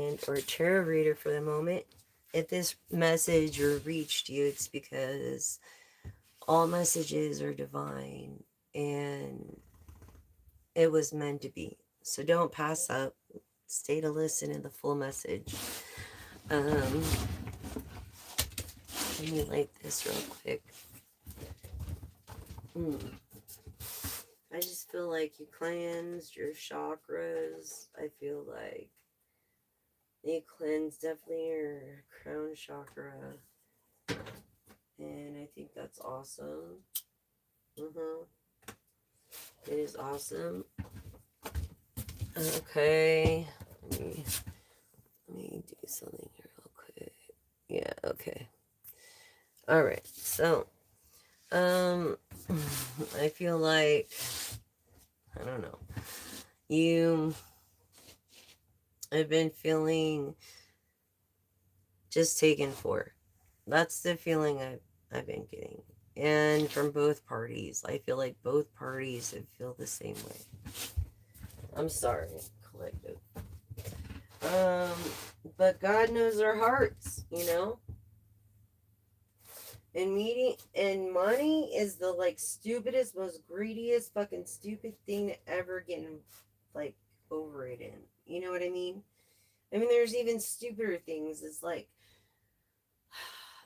and or tarot reader for the moment. If this message or reached you, it's because all messages are divine and it was meant to be. So don't pass up. Stay to listen in the full message. Let me light this real quick. I just feel like you cleansed your chakras. I feel like you cleansed definitely your crown chakra. And I think that's awesome. It is awesome. Okay. Let me do something here real quick. Yeah, okay. Alright, so I feel like I don't know. I've been feeling just taken for. That's the feeling I've been getting. And from both parties. I feel like both parties feel the same way. I'm sorry, collective. But God knows our hearts, you know? And money is the like stupidest, most greediest, fucking stupid thing to ever get like over it in. You know what I mean? I mean, there's even stupider things. It's like,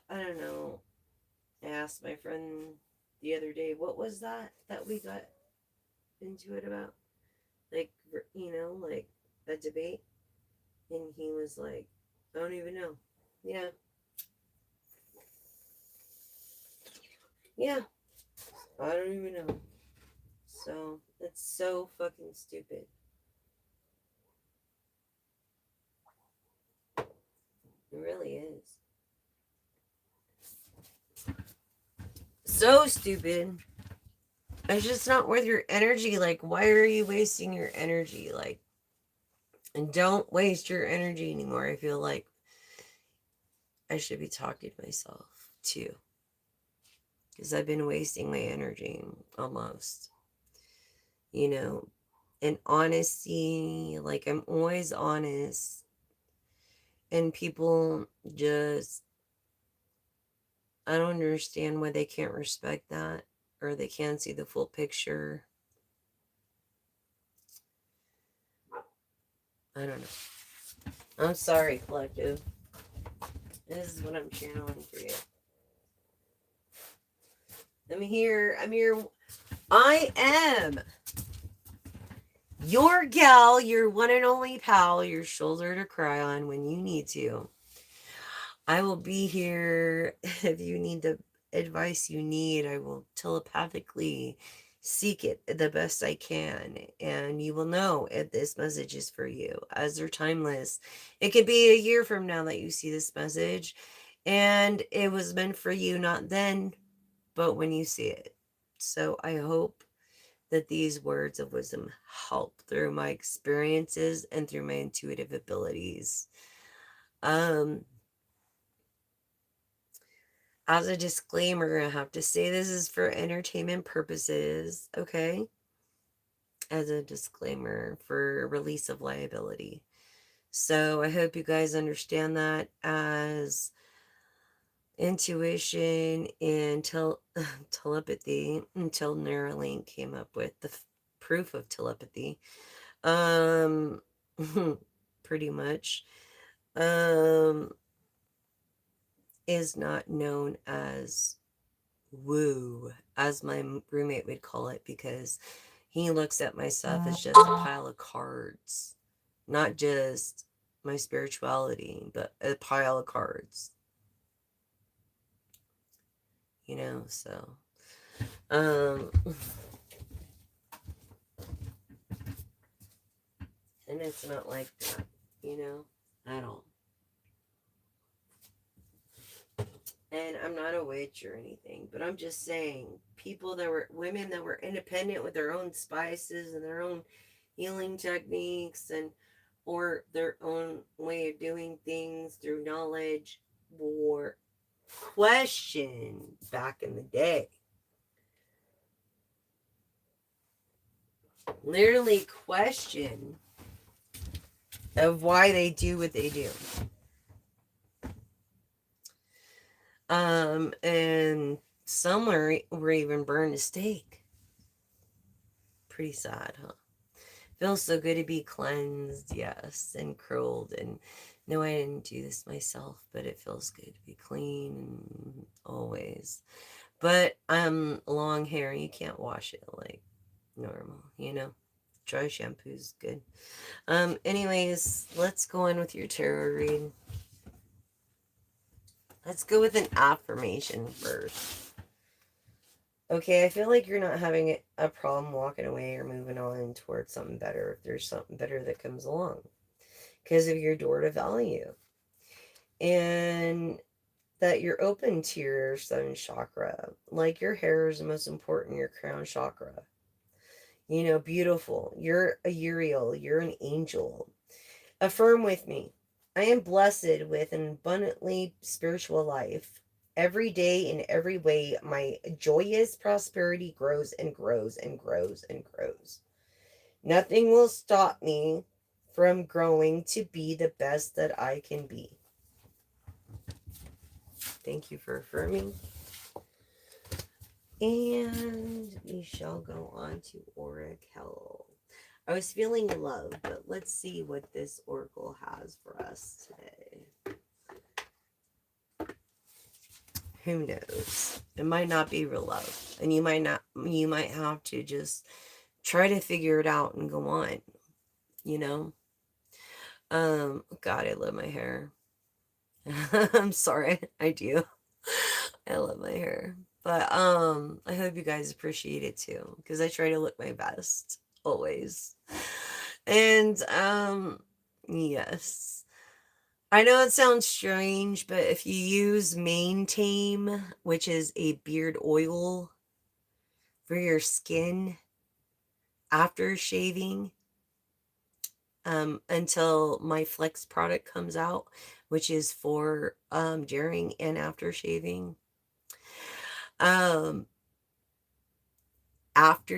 I don't know. I asked my friend the other day, what was that we got into it about? Like, you know, like a debate. And he was like, I don't even know. Yeah. Yeah. I don't even know. So, it's so fucking stupid. It really is. So stupid. It's just not worth your energy. Like, why are you wasting your energy? Like, and don't waste your energy anymore. I feel like I should be talking to myself too. Because I've been wasting my energy almost. You know, and honesty, like, I'm always honest. And people just, I don't understand why they can't respect that or they can't see the full picture. I don't know. I'm sorry, collective. This is what I'm channeling for you. I'm here. I am your gal, your one and only pal, your shoulder to cry on when you need to. I will be here if you need the advice you need. I will telepathically seek it the best I can, and you will know if this message is for you, as they're timeless. It could be a year from now that you see this message, and it was meant for you, not then, but when you see it. So I hope that these words of wisdom help through my experiences and through my intuitive abilities. As a disclaimer, I have to say this is for entertainment purposes, okay? As a disclaimer for release of liability. So I hope you guys understand that as intuition and telepathy until Neuralink came up with the proof of telepathy. Pretty much. Is not known as woo, as my roommate would call it, because he looks at my stuff as just a pile of cards, not just my spirituality, but a pile of cards. You know, so and it's not like that, you know, at all. And I'm not a witch or anything, but I'm just saying, women that were independent with their own spices and their own healing techniques or their own way of doing things through knowledge were questioned back in the day. Literally questioned of why they do what they do. And some were even burned to stake. Pretty sad, huh? Feels so good to be cleansed, yes, and curled. And no, I didn't do this myself, but it feels good to be clean and always. But long hair, you can't wash it like normal, you know. Dry shampoo's good. Anyways, let's go in with your tarot read. Let's go with an affirmation first. Okay, I feel like you're not having a problem walking away or moving on towards something better if there's something better that comes along because of your door to value. And that you're open to your sun chakra. Like your hair is the most important, your crown chakra. You know, beautiful. You're a Uriel, you're an angel. Affirm with me. I am blessed with an abundantly spiritual life. Every day, in every way, my joyous prosperity grows and grows and grows and grows. Nothing will stop me from growing to be the best that I can be. Thank you for affirming. And we shall go on to Oracle. I was feeling love, but let's see what this oracle has for us today. Who knows? It might not be real love, and you might have to just try to figure it out and go on, you know. God, I love my hair. I'm sorry, I do. I love my hair. But I hope you guys appreciate it too, because I try to look my best always. And yes. I know it sounds strange, but if you use Maintain, which is a beard oil for your skin after shaving, until my Flex product comes out, which is for during and after shaving. After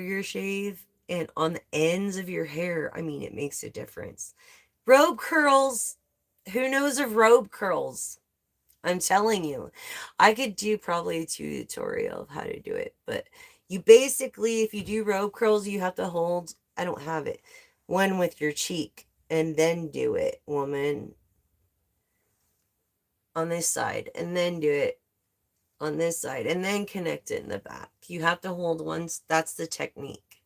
your shave and on the ends of your hair, I mean, it makes a difference. Robe curls. Who knows of robe curls? I'm telling you, I could do probably a tutorial of how to do it. But you basically, if you do robe curls, you have to hold, I don't have it, one with your cheek and then do it, woman, on this side, and then do it on this side, and then connect it in the back. You have to hold once. That's the technique.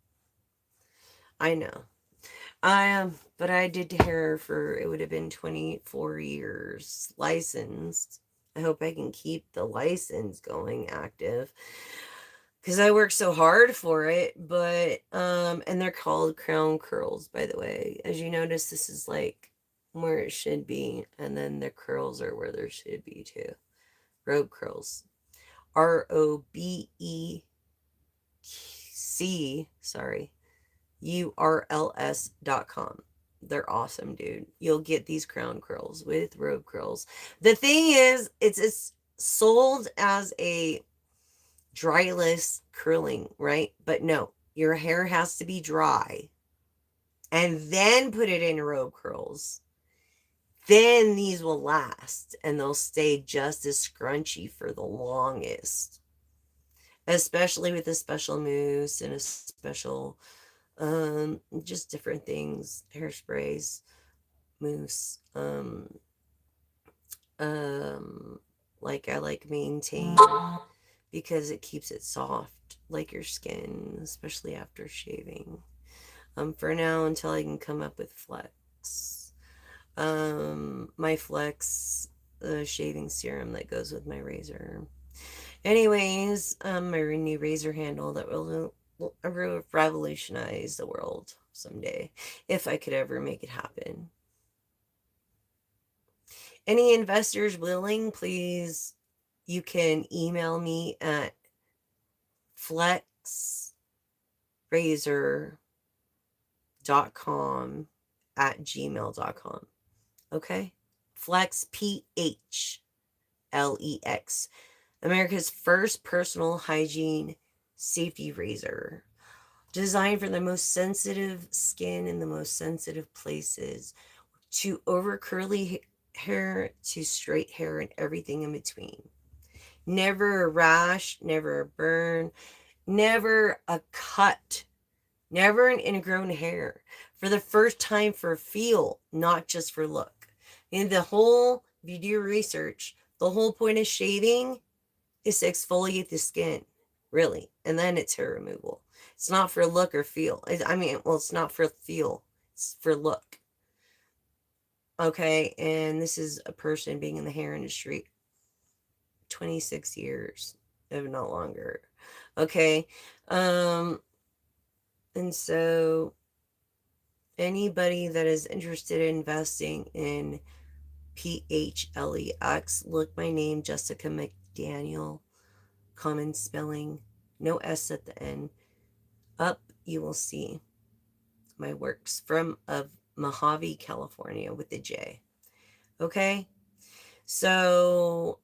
I know. But I did hair for, it would have been 24 years, licensed. I hope I can keep the license going active because I work so hard for it. But and they're called crown curls, by the way. As you notice, this is like where it should be, and then the curls are where there should be too. Robe curls. ROBEC, sorry, URLS.com. They're awesome, dude. You'll get these crown curls with robe curls. The thing is, it's sold as a dryless curling, right? But no, your hair has to be dry and then put it in robe curls. Then these will last and they'll stay just as scrunchy for the longest, especially with a special mousse and a special just different things, hairsprays, mousse, like I like Maintain because it keeps it soft like your skin, especially after shaving. For now, until I can come up with Flex, my Flex shaving serum that goes with my razor. Anyways, my new razor handle that will revolutionize the world someday, if I could ever make it happen. Any investors willing, please, you can email me at flexrazor.com at gmail.com. Okay? Flex, PHLEX. America's first personal hygiene safety razor. Designed for the most sensitive skin in the most sensitive places. to over curly hair to straight hair and everything in between. Never a rash, never a burn, never a cut, never an ingrown hair. For the first time for feel, not just for look. And if you do your research, the whole point of shaving is to exfoliate the skin, really. And then it's hair removal. It's not for look or feel. It's not for feel, it's for look. Okay, and this is a person being in the hair industry 26 years, if not longer. Okay, and so anybody that is interested in investing in PHLEX, look my name, Jessica McDaniel, common spelling, no S at the end. Up, you will see my works from of Mojave, California with the J. Okay, so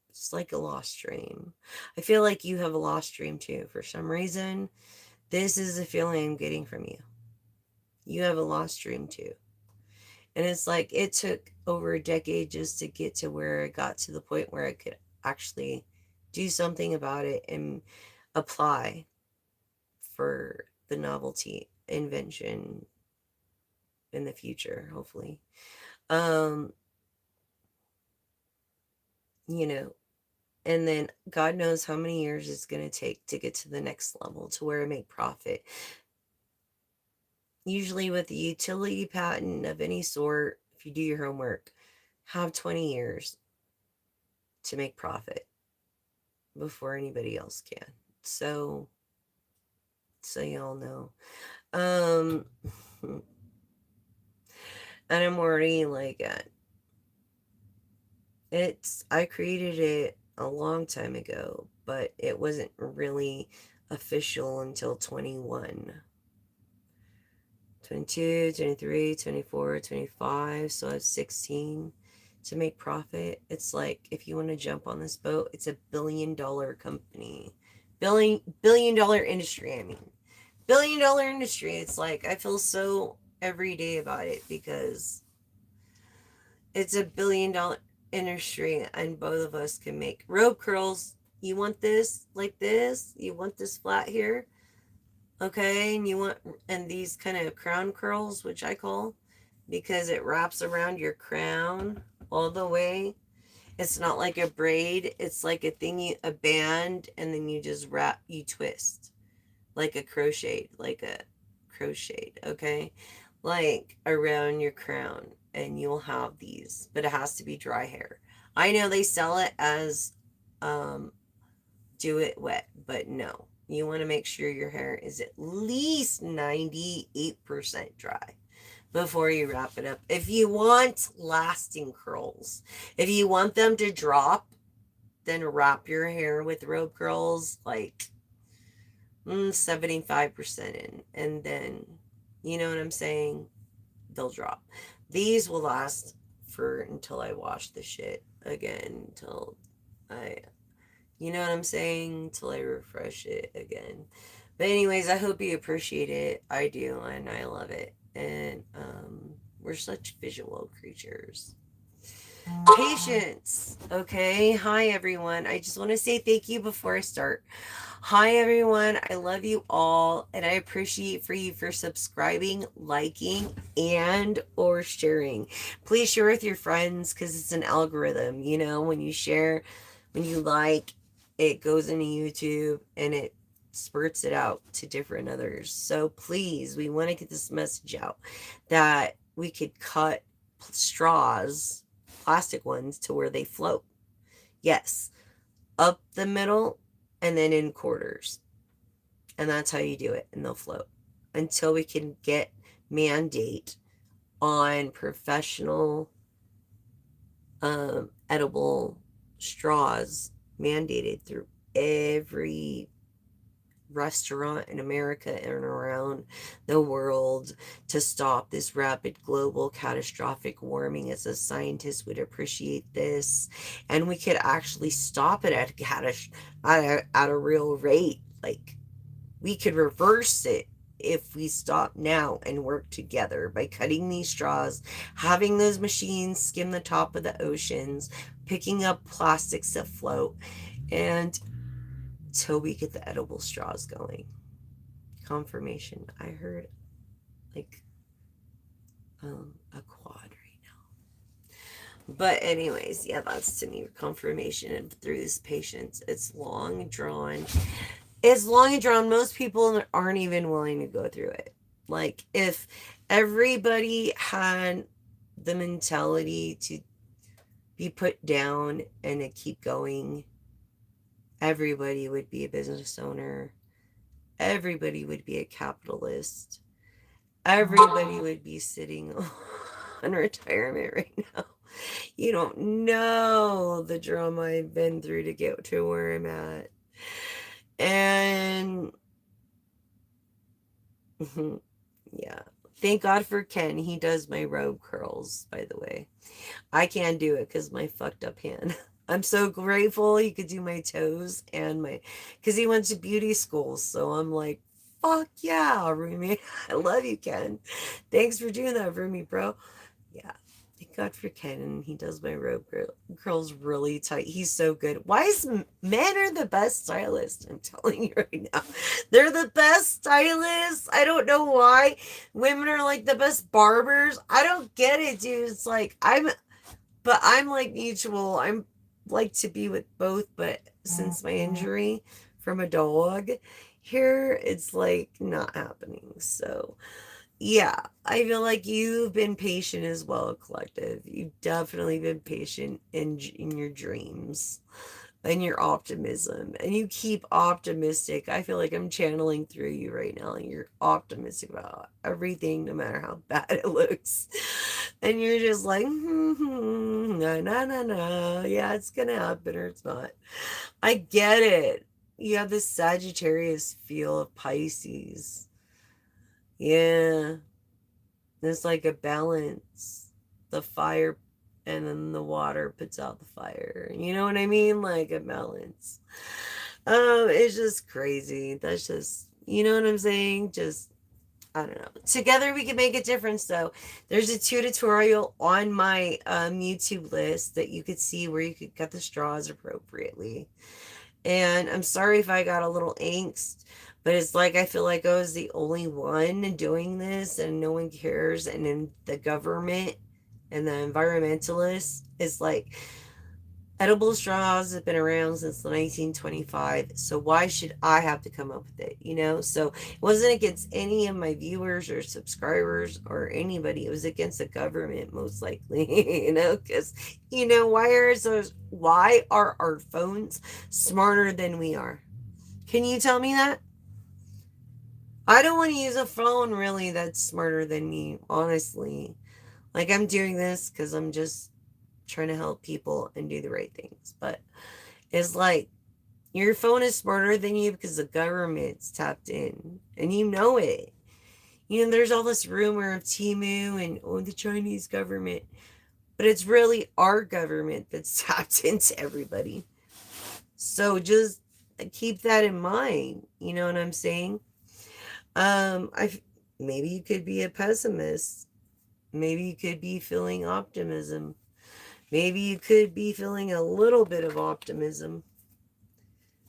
it's like a lost dream. I feel like you have a lost dream too. For some reason, this is the feeling I'm getting from you. You have a lost dream too. And it's like it took over a decade just to get to where I got to the point where I could actually do something about it and apply for the novelty invention in the future, hopefully. Um, you know, and then God knows how many years it's going to take to get to the next level to where I make profit. Usually with a utility patent of any sort, if you do your homework, have 20 years to make profit before anybody else can. So y'all know. Um and I'm already like I created it a long time ago, but it wasn't really official until 21. 22, 23, 24, 25. So I was 16 to make profit. It's like if you want to jump on this boat, it's $1 billion company. Billion dollar industry, I mean. $1 billion industry. It's like I feel so every day about it because it's $1 billion industry and both of us can make rope curls. You want this like this? You want this flat here? Okay, and these kind of crown curls, which I call, because it wraps around your crown all the way. It's not like a braid, it's like a band, and then you twist like a crocheted, okay? Like around your crown, and you'll have these, but it has to be dry hair. I know they sell it as um do it wet, but no. You want to make sure your hair is at least 98% dry before you wrap it up. If you want lasting curls, if you want them to drop, then wrap your hair with rope curls like 75% in. And then, you know what I'm saying? They'll drop. These will last for until I wash the shit again, until I you know what I'm saying? Till I refresh it again. But anyways, I hope you appreciate it. I do, and I love it. And we're such visual creatures. Patience. Okay. Hi, everyone. I just want to say thank you before I start. Hi, everyone. I love you all, and I appreciate for subscribing, liking, and or sharing. Please share with your friends because it's an algorithm. You know, when you share, when you like, it goes into YouTube and it spurts it out to different others. So please, we want to get this message out that we could cut straws, plastic ones, to where they float. Yes, up the middle and then in quarters. And that's how you do it, and they'll float until we can get mandate on professional edible straws mandated through every restaurant in America and around the world to stop this rapid global catastrophic warming. As a scientist would appreciate this, and we could actually stop it at a real rate. Like we could reverse it if we stop now and work together by cutting these straws, having those machines skim the top of the oceans, picking up plastics that float, and till we get the edible straws going. Confirmation. I heard like a quad right now. But anyways, yeah, that's to me confirmation. And through this patience, it's long and drawn. It's long and drawn. Most people aren't even willing to go through it. Like if everybody had the mentality to be put down and to keep going, everybody would be a business owner. Everybody would be a capitalist. Everybody would be sitting on retirement right now. You don't know the drama I've been through to get to where I'm at. And yeah. Thank God for Ken. He does my robe curls, by the way. I can't do it because my fucked up hand. I'm so grateful he could do my toes and my, because he went to beauty school. So I'm like, fuck yeah, Rumi. I love you, Ken. Thanks for doing that for me, bro. Yeah. Thank God for Ken. And he does my robe curls really tight. He's so good. Why is men are the best stylists? I'm telling you right now. They're the best stylists. I don't know why. Women are like the best barbers. I don't get it, dude. It's like I'm like mutual. I'm like to be with both, but since my injury from a dog here, it's like not happening. So yeah, I feel like you've been patient as well, collective. You've definitely been patient in your dreams and your optimism, and you keep optimistic. I feel like I'm channeling through you right now. You're optimistic about everything, no matter how bad it looks, and you're just like, no, no, no, no. Yeah, it's gonna happen or it's not. I get it. You have this Sagittarius feel of Pisces. Yeah, there's like a balance. The fire and then the water puts out the fire. You know what I mean? Like a balance. It's just crazy. That's just, you know what I'm saying? Just, I don't know. Together we can make a difference though. There's a tutorial on my YouTube list that you could see where you could cut the straws appropriately. And I'm sorry if I got a little angst, but it's like I feel like I was the only one doing this and no one cares. And then the government and the environmentalists is like, edible straws have been around since the 1925, so why should I have to come up with it, you know? So it wasn't against any of my viewers or subscribers or anybody. It was against the government, most likely, you know, because, you know, why are our phones smarter than we are? Can you tell me that? I don't want to use a phone really that's smarter than me, honestly. Like I'm doing this because I'm just trying to help people and do the right things. But it's like your phone is smarter than you because the government's tapped in and you know it. You know, there's all this rumor of Timu and the Chinese government, but it's really our government that's tapped into everybody. So just keep that in mind. You know what I'm saying? I maybe you could be a pessimist. Maybe you could be feeling optimism. Maybe you could be feeling a little bit of optimism.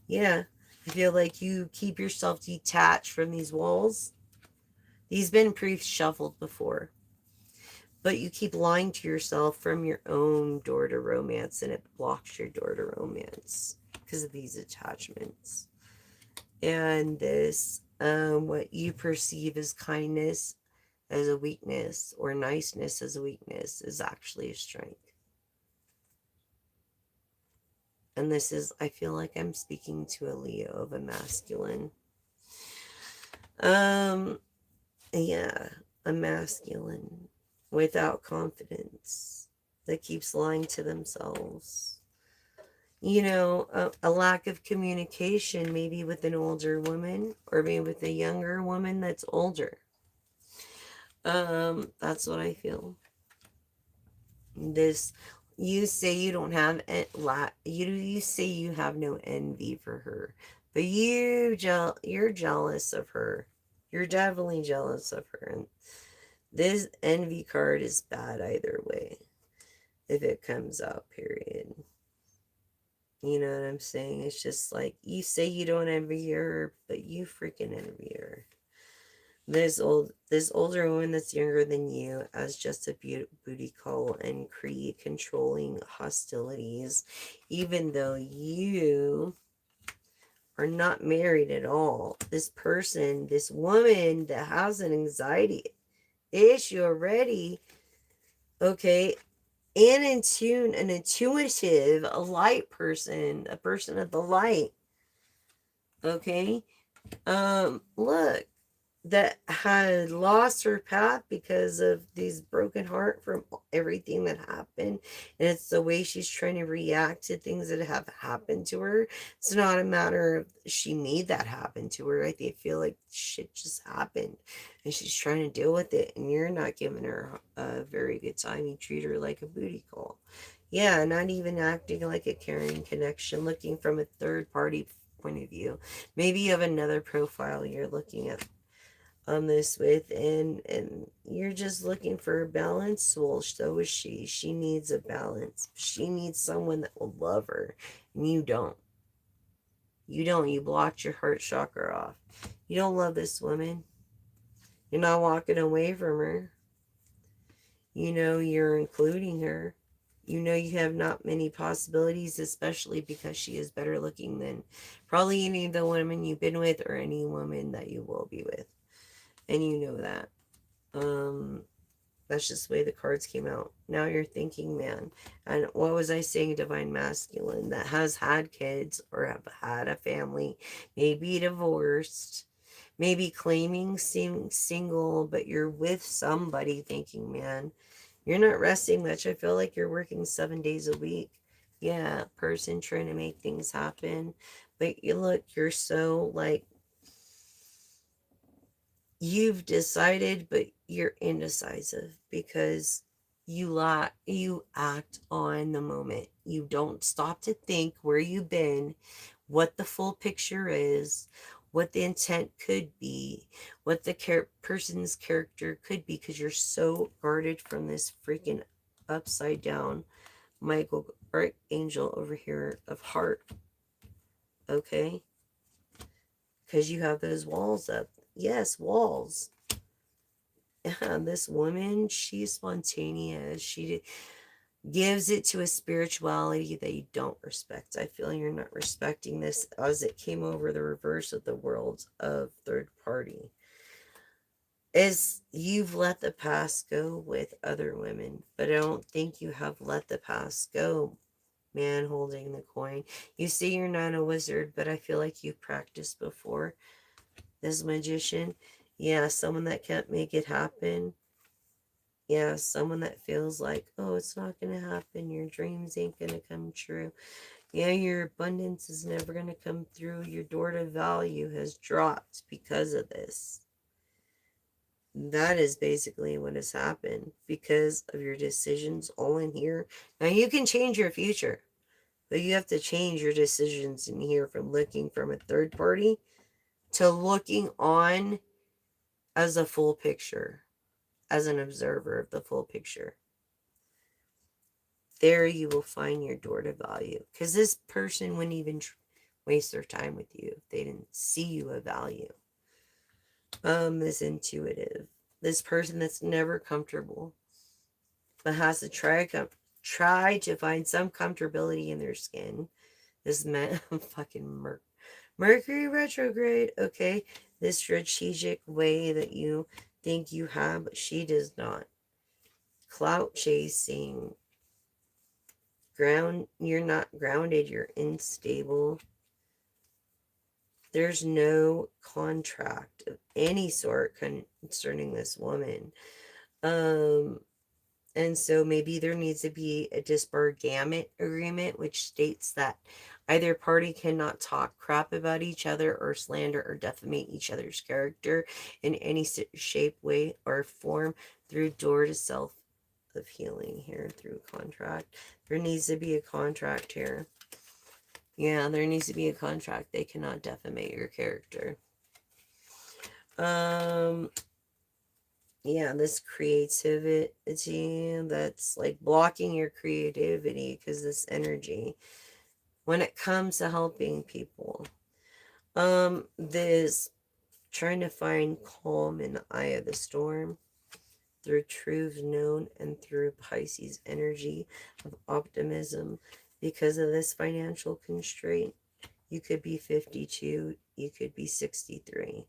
Yeah, I feel like you keep yourself detached from these walls. These been pre-shuffled before. But you keep lying to yourself from your own door to romance, and it blocks your door to romance because of these attachments. And this, what you perceive as kindness as a weakness or niceness as a weakness is actually a strength. And this is, I feel like I'm speaking to a Leo of a masculine. Yeah, a masculine without confidence that keeps lying to themselves. You know, a lack of communication, maybe with an older woman or maybe with a younger woman that's older. That's what I feel. This, you say you don't have you say you have no envy for her, but you're jealous of her. You're definitely jealous of her. And this envy card is bad either way, if it comes out, period. You know what I'm saying? It's just like, you say you don't envy her, but you freaking envy her. This older woman that's younger than you as just a booty call and create controlling hostilities, even though you are not married at all. This person, this woman that has an anxiety issue already, okay, and in tune, an intuitive, a light person, a person of the light, okay, look, that had lost her path because of these broken heart from everything that happened, and it's the way she's trying to react to things that have happened to her. It's not a matter of she made that happen to her. Feel like shit just happened and she's trying to deal with it, and you're not giving her a very good time. You treat her like a booty call. Yeah, not even acting like a caring connection, looking from a third party point of view. Maybe you have another profile you're looking at on this with, and you're just looking for a balance. Well, so is she needs a balance. She needs someone that will love her, and you blocked your heart chakra off. You don't love this woman. You're not walking away from her. You know you're including her. You know you have not many possibilities, especially because she is better looking than probably any of the women you've been with or any woman that you will be with, and you know that. um That's just the way the cards came out. Now you're thinking, man. And what was I saying? Divine masculine that has had kids or have had a family, maybe divorced, maybe claiming single, but you're with somebody thinking, man, you're not resting much. I feel like you're working 7 days a week. Yeah, person trying to make things happen. But you look, you're so like, you've decided, but you're indecisive because you act on the moment. You don't stop to think where you've been, what the full picture is, what the intent could be, what the person's character could be, because you're so guarded from this freaking upside down Michael Archangel over here of heart. Okay, because you have those walls up. Yes, walls. And this woman, she's spontaneous. Gives it to a spirituality that you don't respect. I feel you're not respecting this as it came over the reverse of the world of third party. Is you've let the past go with other women, but I don't think you have let the past go, man holding the coin. You say you're not a wizard, but I feel like you've practiced before. This magician, yeah, someone that can't make it happen. Yeah, someone that feels like, oh, it's not going to happen. Your dreams ain't going to come true. Yeah, your abundance is never going to come through. Your door to value has dropped because of this. That is basically what has happened because of your decisions all in here. Now, you can change your future, but you have to change your decisions in here from looking from a third party to looking on as a full picture, as an observer of the full picture. There you will find your door to value, because this person wouldn't even waste their time with you if they didn't see you a value. This intuitive, this person that's never comfortable but has to try to find some comfortability in their skin. This man fucking Mercury retrograde. Okay, this strategic way that you think you have, but she does not. Clout chasing, you're not grounded, you're unstable. There's no contract of any sort concerning this woman. um and so maybe there needs to be a disbargamment agreement which states that either party cannot talk crap about each other or slander or defamate each other's character in any shape, way, or form through door to self of healing here through contract. There needs to be a contract here. Yeah, there needs to be a contract. They cannot defamate your character. Um, yeah, this creativity that's like blocking your creativity because this energy when it comes to helping people. This trying to find calm in the eye of the storm through truths known and through Pisces energy of optimism because of this financial constraint. You could be 52, you could be 63,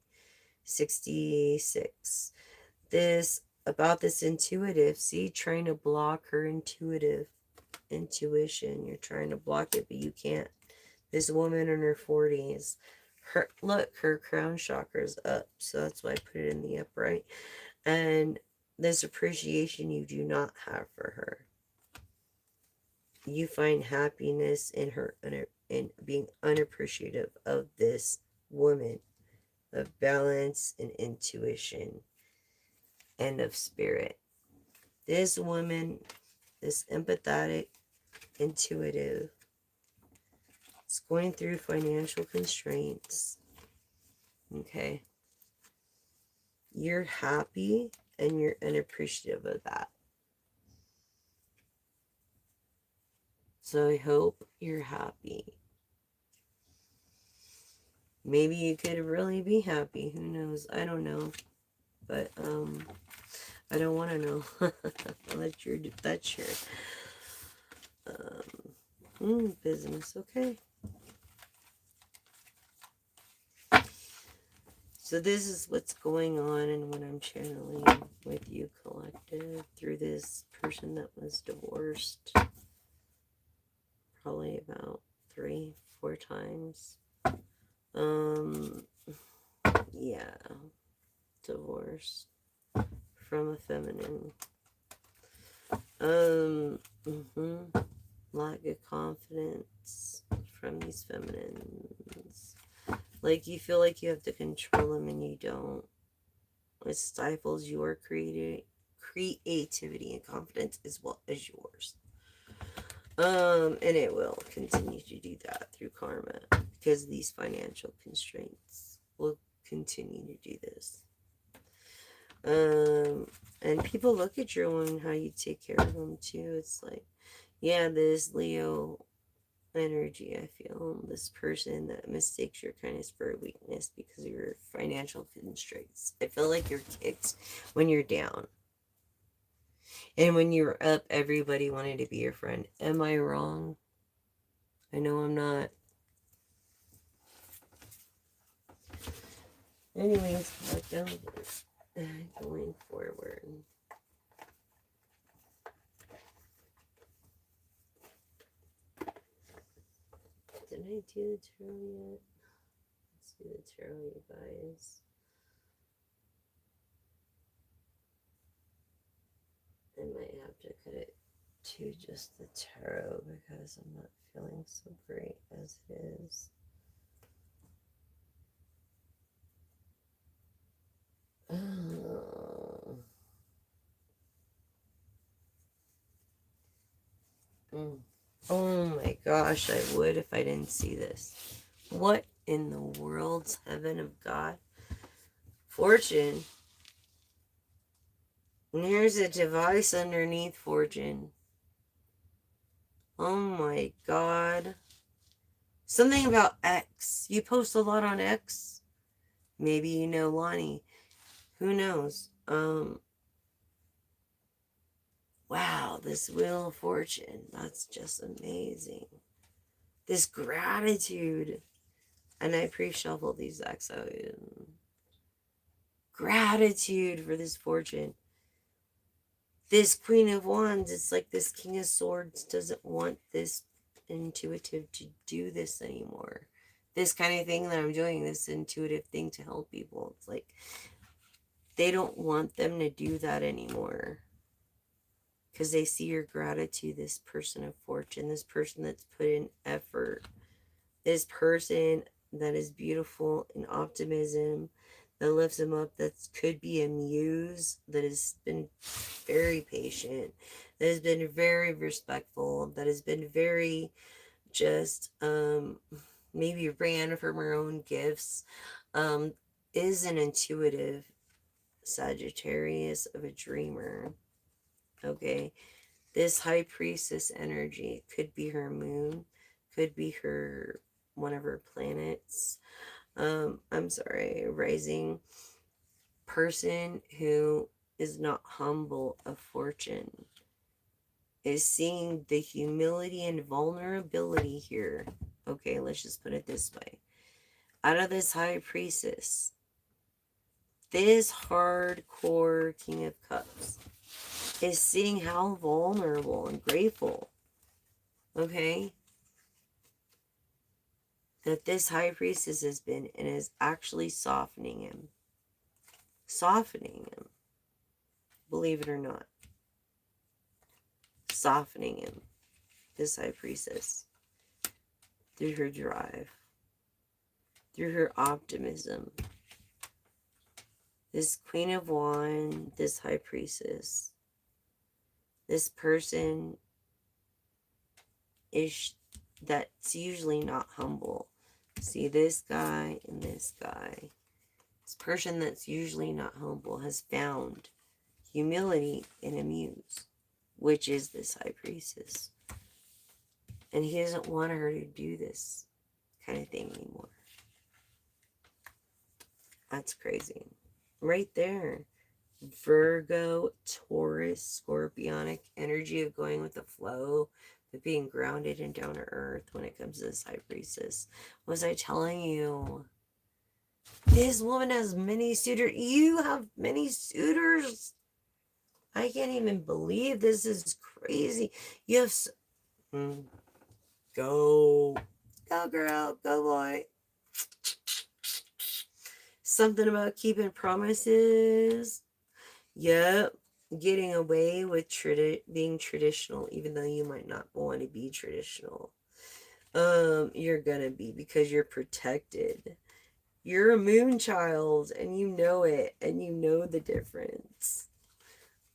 66. This about this intuitive, see, trying to block her intuition. You're trying to block it, but you can't. This woman in her 40s, her crown chakra's up, so that's why I put it in the upright. And this appreciation you do not have for her. You find happiness in her in being unappreciative of this woman of balance and intuition and of spirit. This woman, this empathetic, intuitive, is going through financial constraints. Okay. You're happy and you're unappreciative of that. So I hope you're happy. Maybe you could really be happy. Who knows? I don't know. But I don't want to know. That's your business. Okay. So this is what's going on and what I'm channeling with you, collective, through this person that was divorced probably about 3-4 times. Yeah, divorce from a feminine. Lack of confidence from these feminines. Like you feel like you have to control them and you don't. It stifles your creativity and confidence as well as yours. And it will continue to do that through karma because these financial constraints will continue to do this. And people look at you and how you take care of them too. It's like, yeah, this Leo energy, I feel this person that mistakes your kindness for a weakness because of your financial constraints. I feel like you're kicked when you're down. And when you're up, everybody wanted to be your friend. Am I wrong? I know I'm not. Anyways, going forward. Did I do the tarot yet? Let's do the tarot, you guys. I might have to cut it to just the tarot because I'm not feeling so great as it is. Oh my gosh, I would if I didn't see this. What in the world's heaven of God? Fortune. And here's a device underneath Fortune. Oh my God. Something about X. You post a lot on X? Maybe you know Lonnie. Who knows? Wow, this Wheel of Fortune. That's just amazing. This gratitude. And I pre-shuffled these decks out. Gratitude for this fortune. This Queen of Wands, it's like this King of Swords doesn't want this intuitive to do this anymore. This kind of thing that I'm doing, this intuitive thing to help people. It's like they don't want them to do that anymore. Because they see your gratitude, this person of fortune, this person that's put in effort, this person that is beautiful in optimism, that lifts them up, that could be a muse, that has been very patient, that has been very respectful, that has been very just maybe ran from her own gifts, is an intuitive Sagittarius of a dreamer. Okay. This high priestess energy could be her moon, could be her one of her planets. I'm sorry, rising person who is not humble of fortune is seeing the humility and vulnerability here. Okay, let's just put it this way. Out of this high priestess, this hardcore King of Cups is seeing how vulnerable and grateful, okay, that this high priestess has been, and is actually softening him. Softening him. Believe it or not. Softening him. This high priestess. Through her drive. Through her optimism. This Queen of Wands, this high priestess. This person is that's usually not humble. See, this guy and this guy. This person that's usually not humble has found humility in a muse, which is this high priestess. And he doesn't want her to do this kind of thing anymore. That's crazy. Right there. Virgo, Taurus, Scorpionic energy of going with the flow, but being grounded and down to earth when it comes to this high priestess. Was I telling you? This woman has many suitors. You have many suitors. I can't even believe this is crazy. You have... Go. Go, girl. Go, boy. Something about keeping promises. Yep. Getting away with being traditional, even though you might not want to be traditional. You're gonna be, because you're protected. You're a moon child, and you know it, and you know the difference.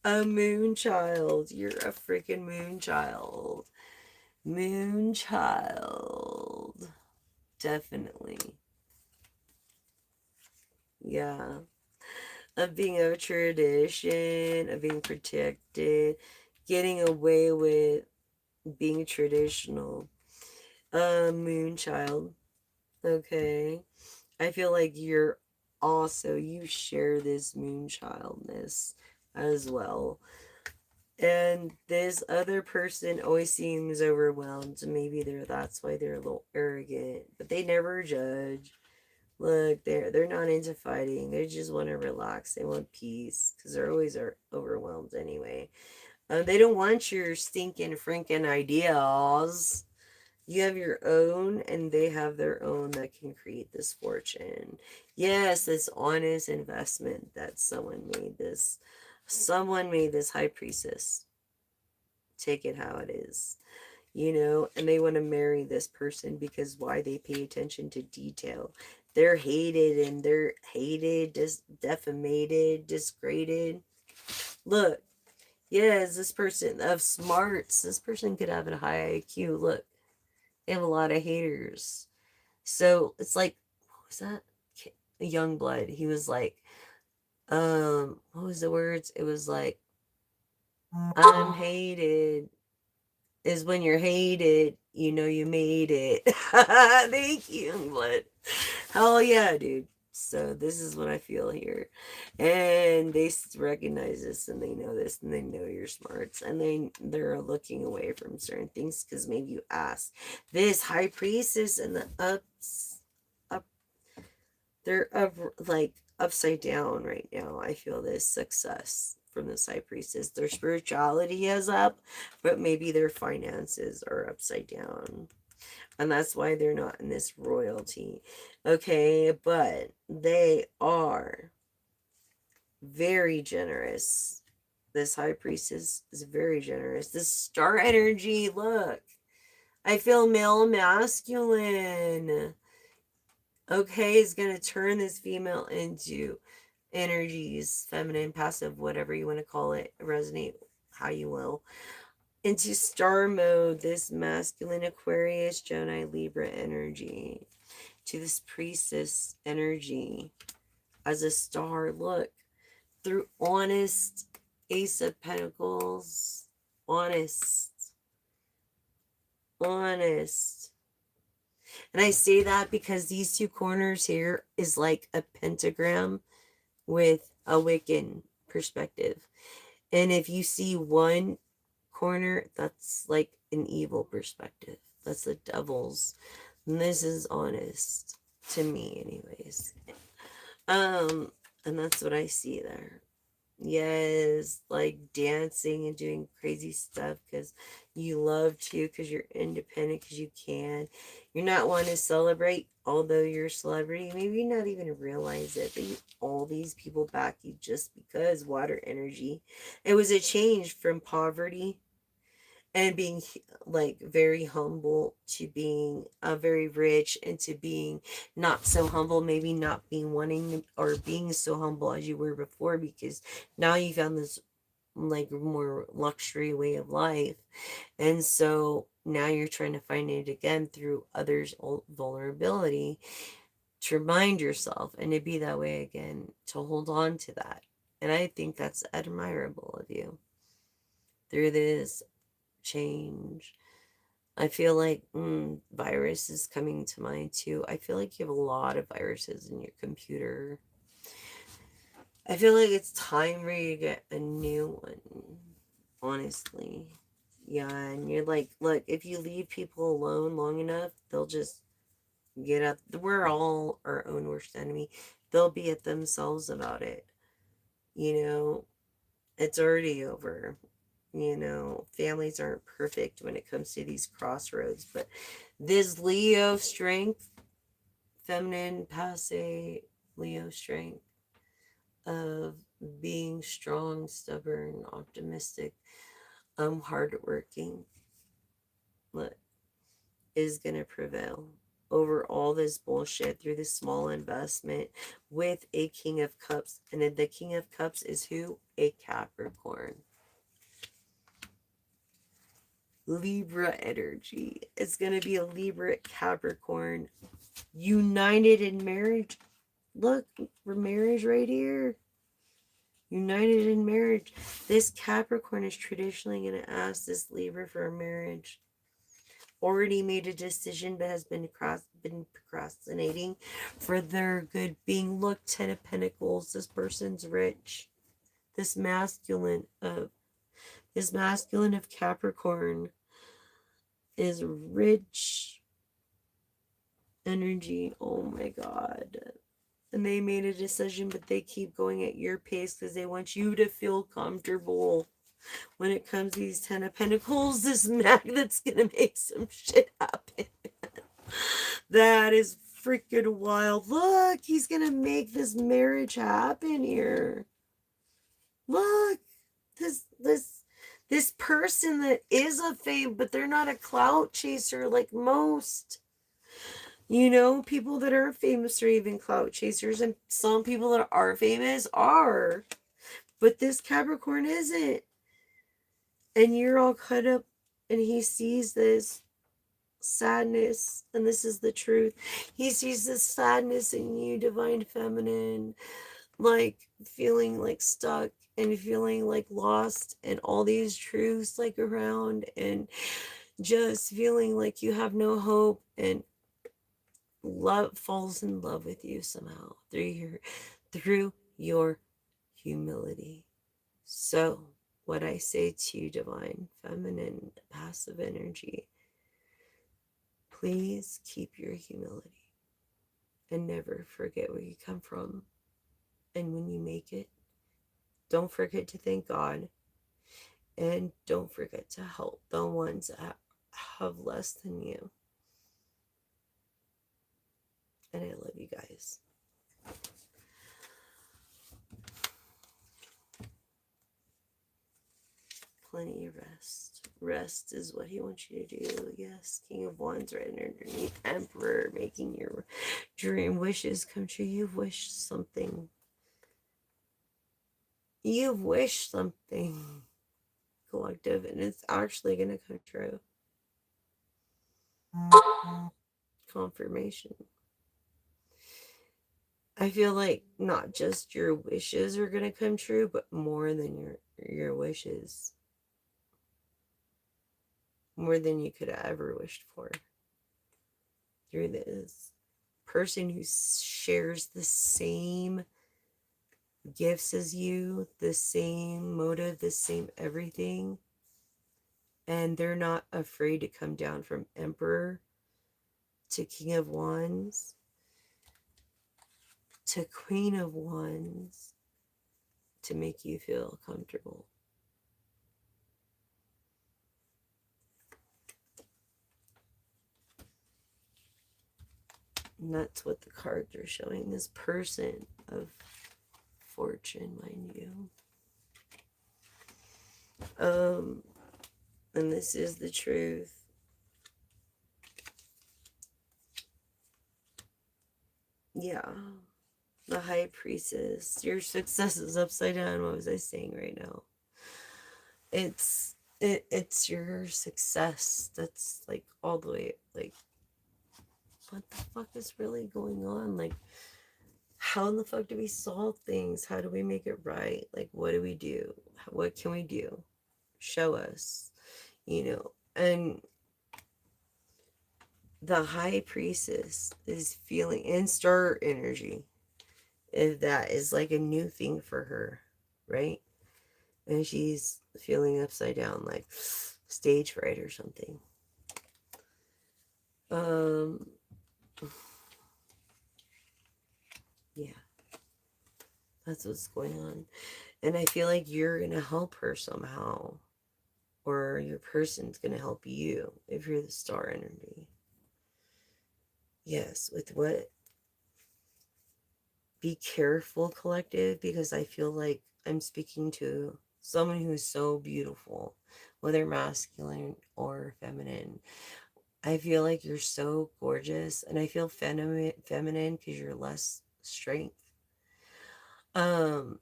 A moon child. You're a freaking moon child. Moon child. Definitely. Yeah. Of being of tradition, of being protected, getting away with being traditional. Moon child. Okay. I feel like you share this moon childness as well. And this other person always seems overwhelmed. Maybe that's why they're a little arrogant, but they never judge. Look, they're not into fighting. They just want to relax. They want peace, because they're always overwhelmed anyway. They don't want your stinking freaking ideas. You have your own, and they have their own that can create this fortune. Yes, this honest investment that someone made this. Someone made this high priestess. Take it how it is. And they want to marry this person because why? They pay attention to detail. They're hated, and they're hated, defamated, disgraded. Look, yes, this person of smarts, this person could have a high IQ. Look, they have a lot of haters. So it's like, what was that? A young blood. He was like, what was the words? It was like, I'm hated. Is when you're hated, you made it. Thank you, blood. Hell yeah, dude. So this is what I feel here. And they recognize this, and they know this, and they know your smarts, and they're looking away from certain things because maybe you asked. This high priestess and the they're like upside down right now. I feel this success from the high priestess. Their spirituality is up, but maybe their finances are upside down. And that's why they're not in this royalty. Okay, but they are very generous. This high priestess is very generous. This star energy, look. I feel male masculine. Okay, is going to turn this female into energies, feminine, passive, whatever you want to call it, resonate how you will, into star mode, this masculine Aquarius, Gemini, Libra energy, to this priestess energy. as a star. Look, through honest Ace of Pentacles. Honest. Honest. And I say that because these two corners here is like a pentagram with a Wiccan perspective. And if you see one corner, that's like an evil perspective. That's the devil's. And this is honest to me, anyways. And that's what I see there. Yes, like dancing and doing crazy stuff because you love to, because you're independent, because you can. You're not one to celebrate, although you're a celebrity. Maybe you not even realize it, but all these people back you just because water energy. It was a change from poverty and being like very humble to being very rich, and to being not so humble, maybe not being wanting or being so humble as you were before, because now you found this like more luxury way of life, and so now you're trying to find it again through others vulnerability, to remind yourself and to be that way again, to hold on to that. And I think that's admirable of you through this change. I feel like virus is coming to mind too. I feel like you have a lot of viruses in your computer. I feel like it's time for you to get a new one, honestly. Yeah, and you're like, look, if you leave people alone long enough, they'll just get up. We're all our own worst enemy. They'll be at themselves about it. You know, it's already over. You know, families aren't perfect when it comes to these crossroads, but this Leo strength, feminine passe Leo strength of being strong, stubborn, optimistic, hardworking, look, is gonna prevail over all this bullshit through this small investment with a King of Cups. And then the King of Cups is who? A Capricorn. Libra energy. It's going to be a Libra Capricorn united in marriage. Look, for marriage right here. United in marriage. This Capricorn is traditionally going to ask this Libra for a marriage. Already made a decision, but has been procrastinating for their good being. Look, Ten of Pentacles. This person's rich. This masculine of Capricorn is rich energy. Oh my God. And they made a decision, but they keep going at your pace because they want you to feel comfortable. When it comes to these Ten of Pentacles, this magnet's gonna make some shit happen. That is freaking wild. Look, he's gonna make this marriage happen here. Look, this person that is a fame, but they're not a clout chaser like most. You know, people that are famous are even clout chasers, and some people that are famous are. But this Capricorn isn't. And you're all cut up, and he sees this sadness, and this is the truth. He sees this sadness in you, divine feminine, like feeling like stuck and feeling like lost, and all these truths like around, and just feeling like you have no hope, and love falls in love with you somehow through your humility. So what I say to you, divine feminine passive energy, please keep your humility and never forget where you come from. And when you make it, don't forget to thank God, and don't forget to help the ones that have less than you. And I love you guys. Plenty of rest. Rest is what he wants you to do. Yes, King of Wands right underneath Emperor, making your dream wishes come true. You've wished something. You've wished something, collective, and it's actually going to come true. Confirmation. I feel like not just your wishes are going to come true, but more than your wishes. More than you could have ever wished for. Through this person who shares the same gifts as you, the same motive, the same everything. And they're not afraid to come down from Emperor to King of Wands to Queen of Wands to make you feel comfortable. And that's what the cards are showing. This person of fortune, mind you. And this is the truth. Yeah. The High Priestess. Your success is upside down. What was I saying right now? It's your success that's like all the way like, what the fuck is really going on? Like, how in the fuck do we solve things? How do we make it right? Like, what do we do? What can we do? Show us, And the High Priestess is feeling in star energy. If that is like a new thing for her, right? And she's feeling upside down, like stage fright or something. Yeah, that's what's going on. And I feel like you're going to help her somehow, or your person's going to help you if you're the star energy. Yes, with what? Be careful, collective, because I feel like I'm speaking to someone who's so beautiful, whether masculine or feminine. I feel like you're so gorgeous, and I feel feminine because you're less strength um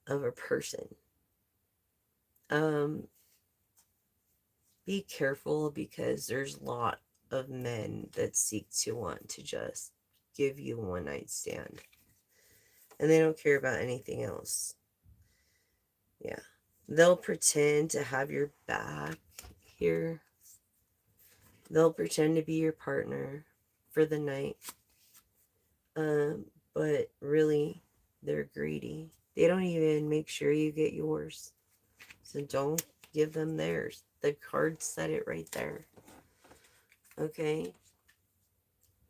of a person. um be careful, because there's a lot of men that seek to want to just give you a one night stand, and they don't care about anything else. Yeah, they'll pretend to have your back here. They'll pretend to be your partner for the night, but really they're greedy. They don't even make sure you get yours, so don't give them theirs. The card said it right there. Okay,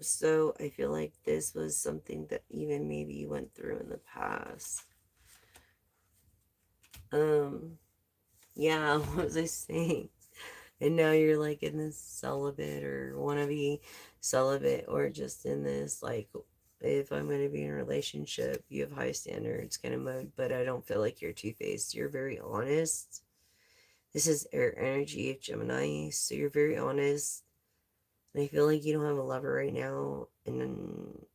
so I feel like this was something that even maybe you went through in the past. Yeah, what was I saying? And now you're like in this celibate, or want to be celibate, or just in this like, if I'm going to be in a relationship, you have high standards kind of mode. But I don't feel like you're two-faced. You're very honest. This is air energy of Gemini, so you're very honest. And I feel like you don't have a lover right now, and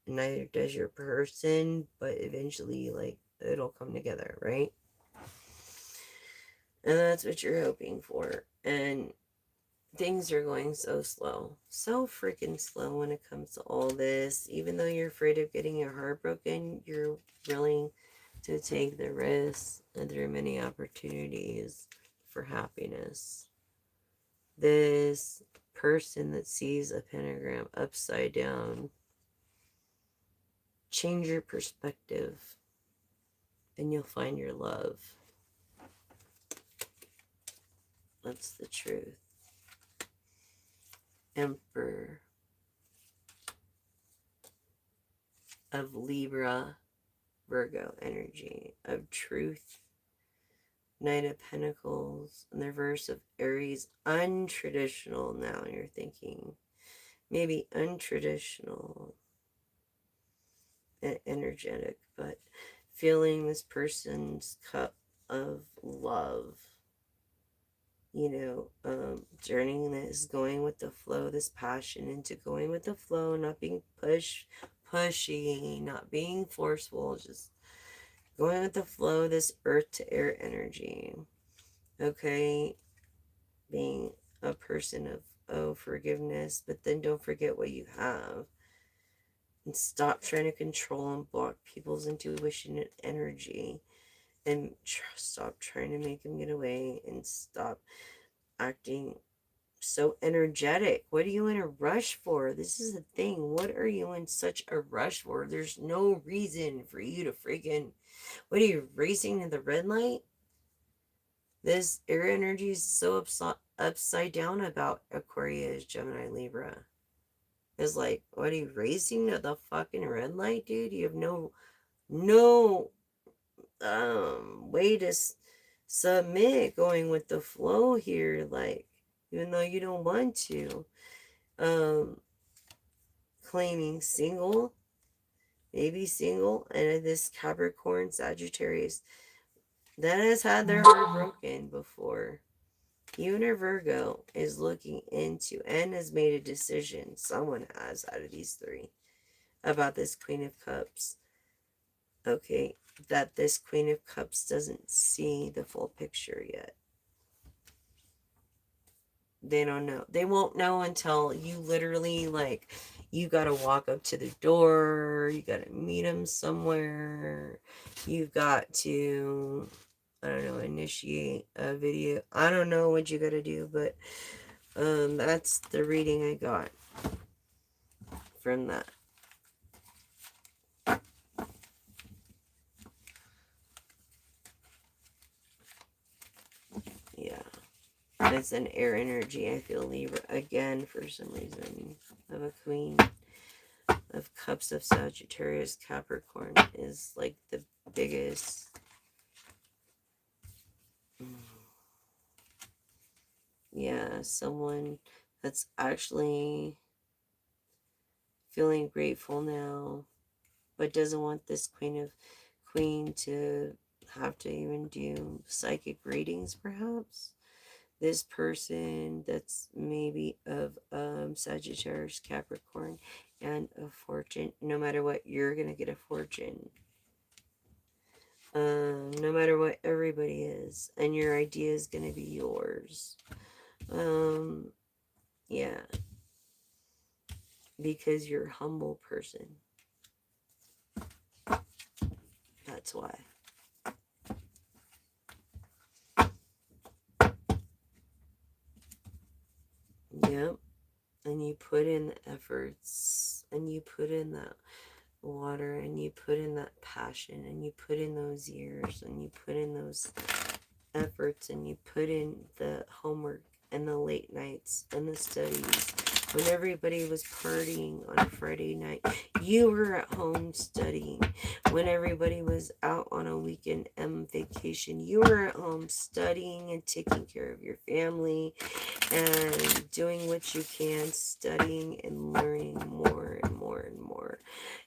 neither does your person, but eventually, like, it'll come together, right? And that's what you're hoping for. And things are going so freaking slow when it comes to all this. Even though you're afraid of getting your heart broken, you're willing to take the risk, and there are many opportunities for happiness. This person that sees a pentagram upside down, change your perspective and you'll find your love. That's the truth. Emperor of Libra, Virgo energy of truth. Knight of Pentacles, and the reverse of Aries, untraditional. Now you're thinking maybe untraditional and energetic, but feeling this person's cup of love. Turning this, going with the flow, this passion into going with the flow, not being pushy, not being forceful, just going with the flow, this earth to air energy. Okay, being a person of forgiveness, but then don't forget what you have. And stop trying to control and block people's intuition and energy. And stop trying to make them get away. And stop acting so energetic. What are you in a rush for? This is the thing. What are you in such a rush for? There's no reason for you to freaking. What are you racing to the red light? This air energy is so upside down about Aquarius, Gemini, Libra. It's like, what are you racing to the fucking red light, dude? You have no way to submit going with the flow here, like, even though you don't want to. Claiming single, maybe single, and this Capricorn, Sagittarius that has had their heart broken before. Even a Virgo is looking into and has made a decision. Someone has out of these three about this Queen of Cups. Okay, that this Queen of Cups doesn't see the full picture yet. They don't know. They won't know until you literally, like, you gotta walk up to the door, you gotta meet them somewhere, you've got to, I don't know, initiate a video. I don't know what you gotta do, but that's the reading I got from that. Yeah. It's an air energy. I feel Libra again for some reason. Of a Queen of Cups of Sagittarius. Capricorn is like the biggest. Yeah, someone that's actually feeling grateful now, but doesn't want this Queen to have to even do psychic readings, perhaps. This person that's maybe of Sagittarius, Capricorn, and a fortune. No matter what, you're gonna get a fortune. No matter what everybody is, and your idea is gonna be yours. Yeah, because you're a humble person. That's why. Yep. And you put in the efforts, and you put in that water, and you put in that passion, and you put in those years, and you put in those efforts, and you put in the homework and the late nights and the studies. When everybody was partying on a Friday night, you were at home studying. When everybody was out on a weekend vacation, you were at home studying and taking care of your family and doing what you can, studying and learning more and more and more.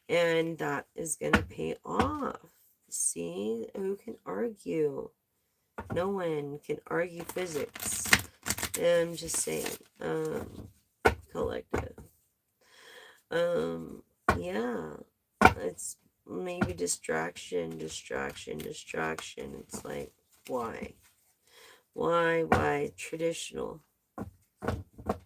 And that is going to pay off. See, who can argue? No one can argue physics. I'm just saying, collective. Yeah, it's maybe distraction. It's like, why traditional?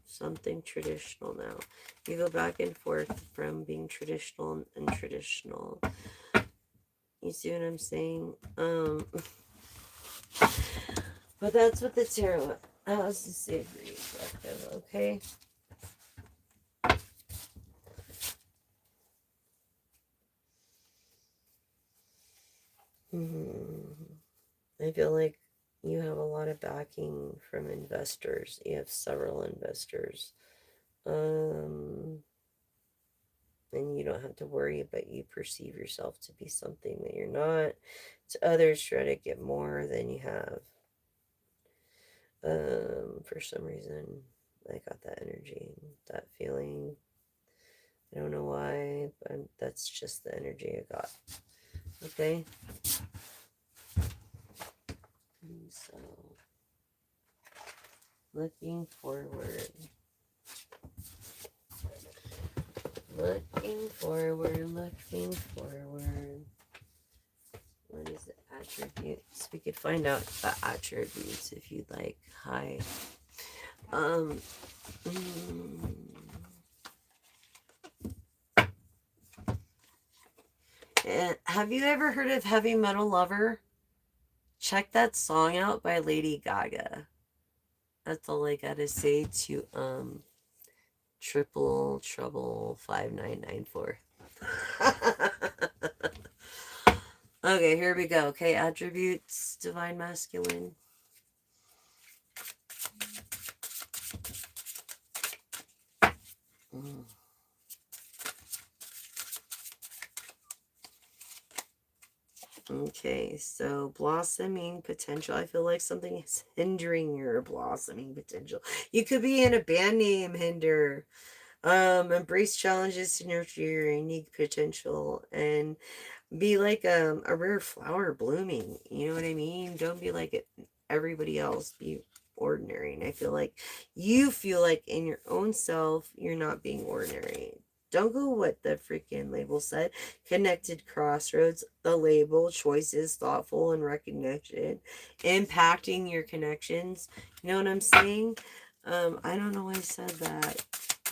Something traditional now. You go back and forth from being traditional and traditional. You see what I'm saying? But that's what the tarot has to say for you, collective, okay? I feel like you have a lot of backing from investors. You have several investors. And you don't have to worry, but you perceive yourself to be something that you're not. To others, try to get more than you have. For some reason, I got that energy, that feeling. I don't know why, but that's just the energy I got. Okay? And so, looking forward. Looking forward. What is the attributes? We could find out the attributes if you'd like. Hi. Have you ever heard of Heavy Metal Lover? Check that song out by Lady Gaga. That's all I gotta say to triple trouble 5994. Okay, here we go. Okay, attributes, divine masculine. Mm. Okay, so blossoming potential. I feel like something is hindering your blossoming potential. You could be in a band name hinder. Embrace challenges to nurture your unique potential and be like a rare flower blooming. You know what I mean? Don't be like everybody else. Be ordinary. And I feel like you feel like in your own self, you're not being ordinary. Don't go what the freaking label said. Connected crossroads, the label, choices, thoughtful and recognition, impacting your connections. You know what I'm saying? I don't know why I said that.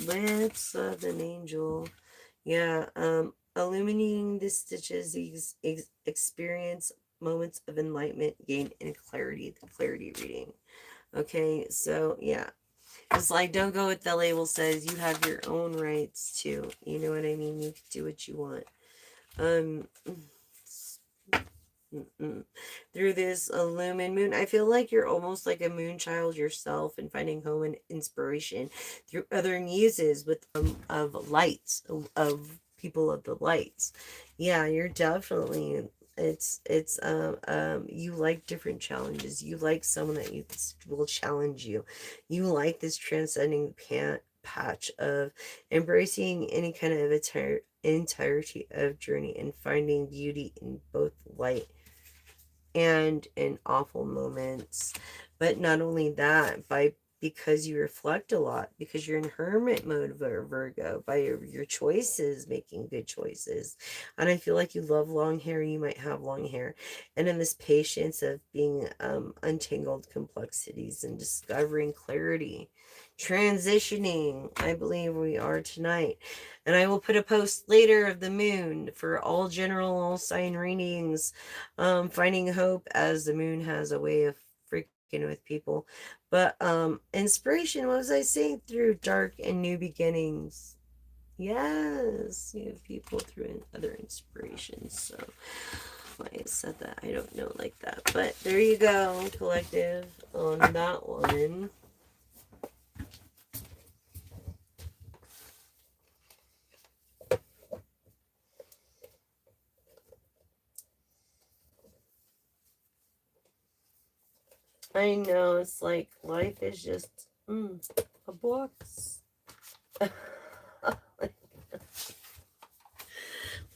Lips of an angel. Yeah, illuminating the stitches, experience moments of enlightenment, gain in clarity, the clarity reading. Okay, so yeah, it's like don't go with the label says. You have your own rights too. You know what I mean? You can do what you want. Um, through this illumined moon, I feel like you're almost like a moon child yourself and finding home and inspiration through other muses with of lights of people of the lights. Yeah, you're definitely you like different challenges. You like someone that will challenge you. You like this transcending patch of embracing any kind of entirety of journey and finding beauty in both light and in awful moments. But not only that, because you reflect a lot, because you're in hermit mode, Virgo, by your choices, making good choices. And I feel like you love long hair, you might have long hair. And in this patience of being untangled complexities and discovering clarity, transitioning, I believe we are tonight. And I will put a post later of the moon for all general sign readings, finding hope as the moon has a way of freaking with people. But inspiration, what was I saying? Through dark and new beginnings. Yes, you have people through other inspirations. So why I said that, I don't know like that. But there you go, collective, on that one. I know, it's like life is just a box. What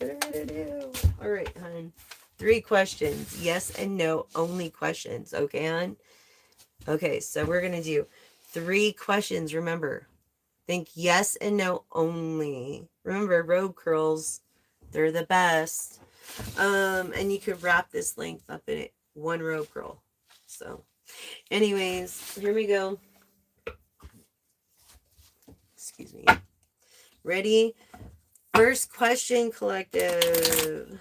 am I gonna do? All right, hon. 3 questions. Yes and no, only questions. Okay, hon? Okay, so we're gonna do 3 questions. Remember, think yes and no only. Remember, robe curls, they're the best. And you could wrap this length up in it. 1 robe curl. So, anyways, here we go. Excuse me. Ready? First question, collective.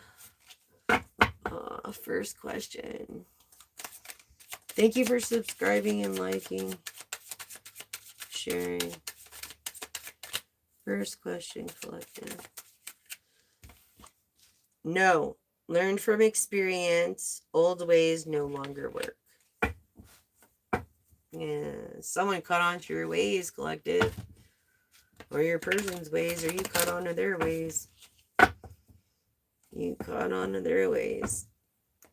First question. Thank you for subscribing and liking, sharing. First question, collective. No. Learn from experience. Old ways no longer work. Yeah. Someone caught on to your ways, collective. Or your person's ways, or you caught on to their ways. You caught on to their ways.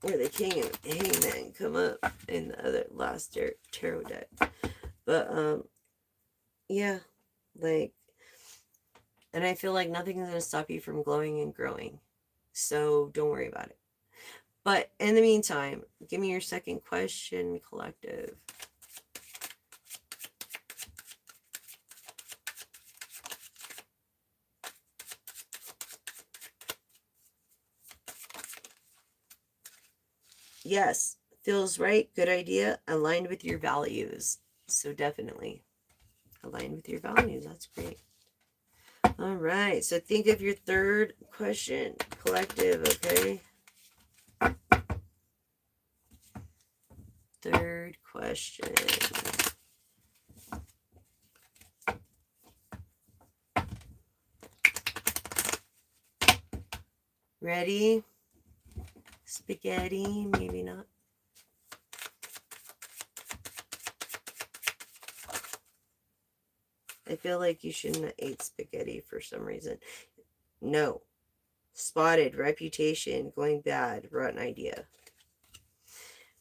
Where the king and hangman come up in the other last tarot deck. But yeah, like, and I feel like nothing's going to stop you from glowing and growing. So don't worry about it. But in the meantime, give me your second question, collective. Yes, feels right, good idea, aligned with your values. So definitely aligned with your values. That's great. All right, so think of your third question, collective, okay? Third question. Ready? Spaghetti, maybe not. I feel like you shouldn't have ate spaghetti for some reason. No. Spotted, reputation, going bad, rotten idea.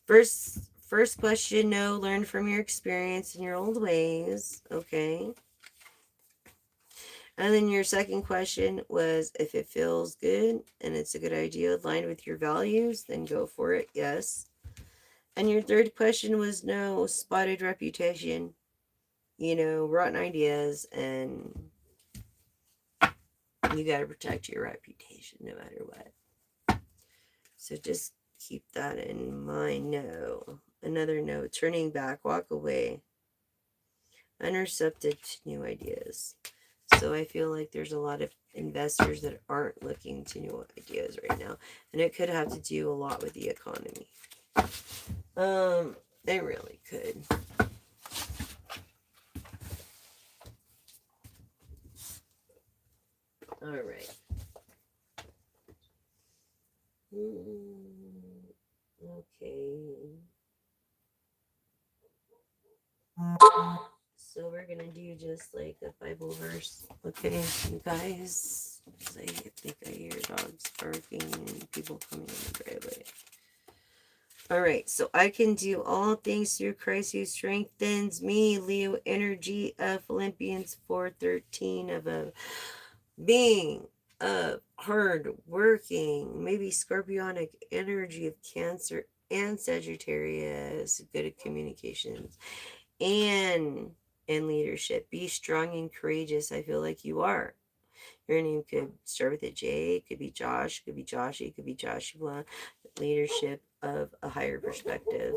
First question, no, learn from your experience and your old ways, okay? And then your second question was if it feels good and it's a good idea aligned with your values, then go for it, yes. And your third question was no, spotted reputation, rotten ideas, and you got to protect your reputation no matter what. So just keep that in mind. No. Another no, turning back, walk away, unreceptive to new ideas. So I feel like there's a lot of investors that aren't looking to new ideas right now. And it could have to do a lot with the economy. They really could. All right. Okay. So we're gonna do just like a Bible verse, okay, you guys? Because I think I hear dogs barking and people coming in the driveway. All right, so I can do all things through Christ who strengthens me. Leo energy of Philippians 4:13 of a being of hard working, maybe scorpionic energy of Cancer and Sagittarius, good at communications and in leadership. Be strong and courageous. I feel like you are. Your name could start with a J, it could be Josh, it could be Joshie, it could be Joshua. Leadership of a higher perspective.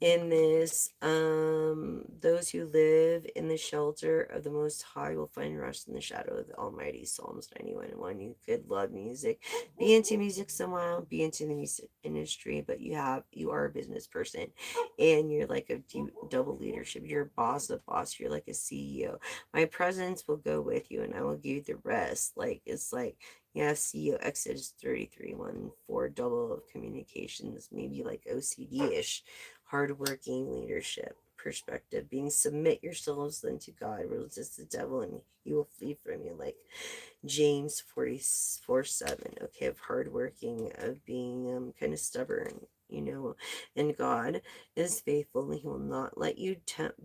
In this, those who live in the shelter of the Most High will find rest in the shadow of the Almighty. Psalms 91:1. You could love music, be into music somehow, be into the music industry, but you are a business person, and you're like a double leadership. You're a boss. You're like a CEO. My presence will go with you, and I will give you the rest. Like it's like. Yeah, CEO Exodus 33:1 4 double of communications, maybe like OCD-ish, hardworking leadership perspective, being submit yourselves unto God, resist the devil, and he will flee from you, like James 44:7. Okay, of hardworking, of being kind of stubborn, and God is faithful and he will not let you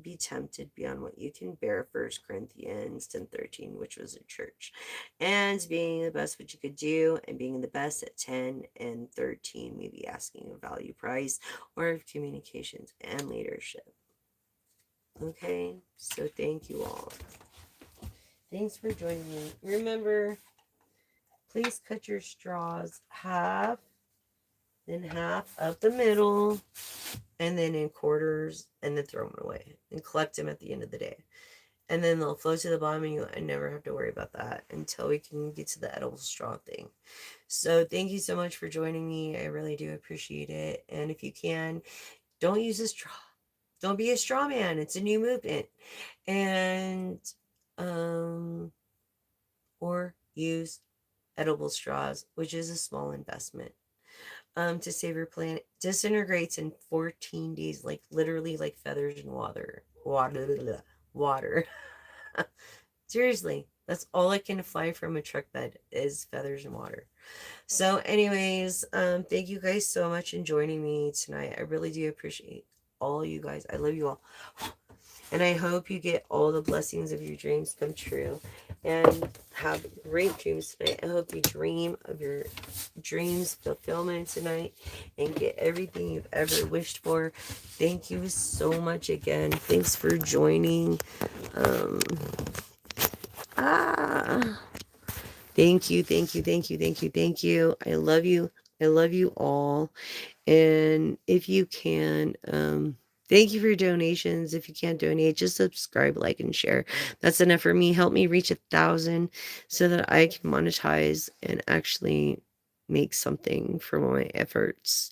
be tempted beyond what you can bear. 1 Corinthians 10:13, which was a church. And being the best what you could do, and being the best at 10 and 13, maybe asking a value price or of communications and leadership. Okay, so thank you all. Thanks for joining me. Remember, please cut your straws half, then half up the middle, and then in quarters, and then throw them away and collect them at the end of the day. And then they'll float to the bottom, and I never have to worry about that until we can get to the edible straw thing. So thank you so much for joining me. I really do appreciate it. And if you can, don't use a straw. Don't be a straw man. It's a new movement. And or use edible straws, which is a small investment. To save your planet. Disintegrates in 14 days, like literally like feathers in water. Water. Seriously, that's all I can fly from a truck bed is feathers and water. So, anyways, thank you guys so much in joining me tonight. I really do appreciate all you guys. I love you all. And I hope you get all the blessings of your dreams come true and have great dreams tonight. I hope you dream of your dreams fulfillment tonight and get everything you've ever wished for. Thank you so much again. Thanks for joining. Thank you, thank you, thank you, thank you, thank you. I love you. I love you all. And if you can, Thank you for your donations. If you can't donate, just subscribe, like, and share. That's enough for me. Help me reach 1,000 so that I can monetize and actually make something for my efforts.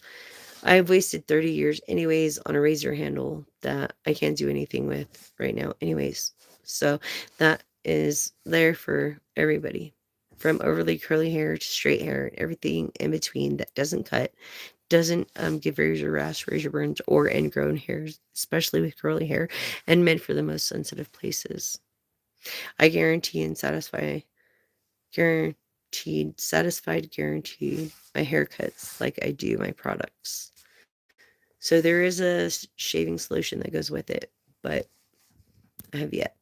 I've wasted 30 years, anyways, on a razor handle that I can't do anything with right now, anyways. So that is there for everybody, from overly curly hair to straight hair, everything in between that doesn't cut, doesn't give razor rash, razor burns, or ingrown hairs, especially with curly hair, and meant for the most sensitive places. I guarantee and satisfied, guaranteed my haircuts like I do my products. So there is a shaving solution that goes with it, but I have yet.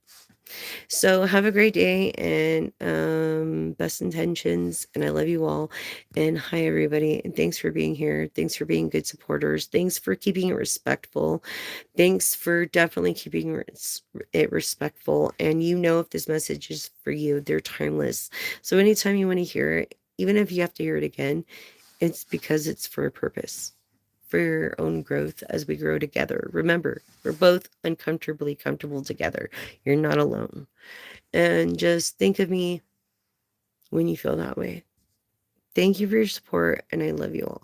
So have a great day and best intentions. And I love you all. And hi, everybody. And thanks for being here. Thanks for being good supporters. Thanks for keeping it respectful. Thanks for definitely keeping it respectful. And you know, if this message is for you, they're timeless. So anytime you want to hear it, even if you have to hear it again, it's because it's for a purpose, for your own growth as we grow together. Remember, we're both uncomfortably comfortable together. You're not alone. And just think of me when you feel that way. Thank you for your support, and I love you all.